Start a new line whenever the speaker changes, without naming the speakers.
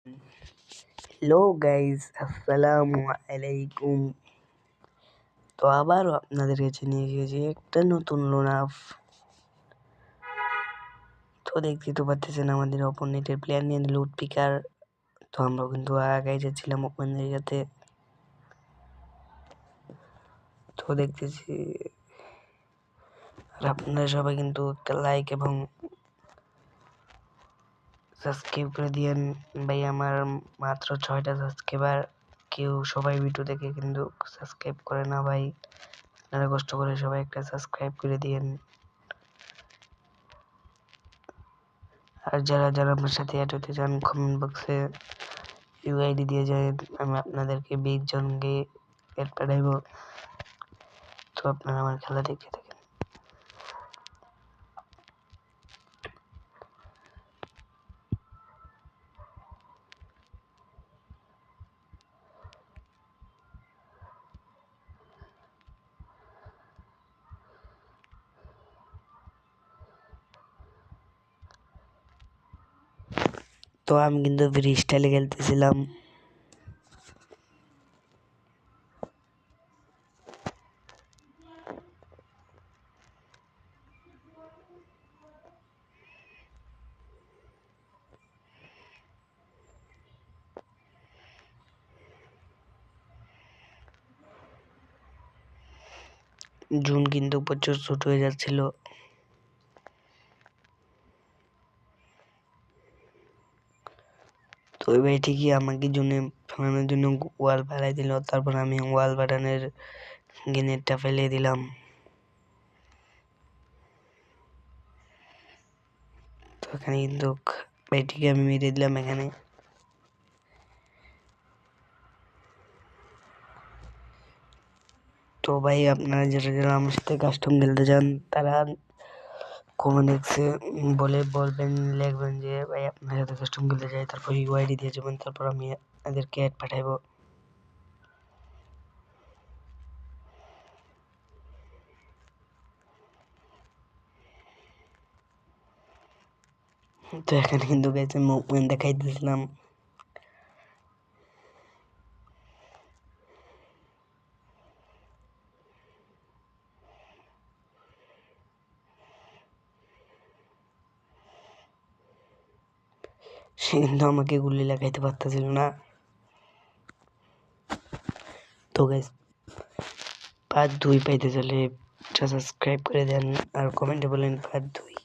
Hello guys, আসসালামু আলাইকুম। তো আবারও আপনাদের কাছে নিয়ে গিয়েছি একটা নতুন লোন আপ। তো দেখতে তো পাচ্ছেন আমাদের অপোনেন্টের প্লেয়ার নিয়ে নিল উডপিকার। তো আমরাও কিন্তু আগাই যাচ্ছিলাম ওপেনের সাথে। তো দেখতেছি আর আপনারা সবাই কিন্তু একটা লাইক এবং সাবস্ক্রাইব করে দিয়েন। ভাই আমার মাত্র 6টা সাবস্ক্রাইবার, কেউ সবাই ভিডিও দেখে কিন্তু সাবস্ক্রাইব করে না ভাই। আপনারা কষ্ট করে সবাই একটা সাবস্ক্রাইব করে দিয়েন। আর যারা যারা আমার সাথে অ্যাড হতে চান কমেন্ট বক্সে ইউআইডি দিয়ে যায়, আমি আপনাদেরকে 20 জনকে অ্যাড পাঠাইব। তো আপনারা আমার খেলা দেখতে থাকেন। তো আমি কিন্তু ফ্রি স্টাইলে খেলতেছিলাম। জুন কিন্তু প্রচুর ছোট হয়ে যাচ্ছিল। তো ওই ভাই ঠিকই আমাকে জন্য ফালানোর জন্য ওয়াল ফেলাই দিল, তারপর আমি ওয়াল বাটনের গ্রেনেডটা ফেলে দিলাম। তো এখানে কিন্তু ভাইটিকে আমি মেরে দিলাম এখানে। তো ভাই আপনারা যারা যারা আমার সাথে কাস্টম খেলতে চান তারা কমেন্টে বলবেন, লিখবেন যে ভাই আপনার সাথে কাস্টম খেলতে চাই, তারপর ইউআইডি দিয়ে যাবেন, তারপর আমি এদেরকে অ্যাড পাঠাইবো। তো এখানে কিন্তু গেছে মুভমেন্ট দেখাই দিয়েছিলাম। সে কিন্তু আমাকে গুলি লাগাইতে পারতেছিল না। তো গাইস, পার্ট 2 পাইতে চলে সাবস্ক্রাইব করে দেন আর কমেন্টে বলেন পার্ট 2।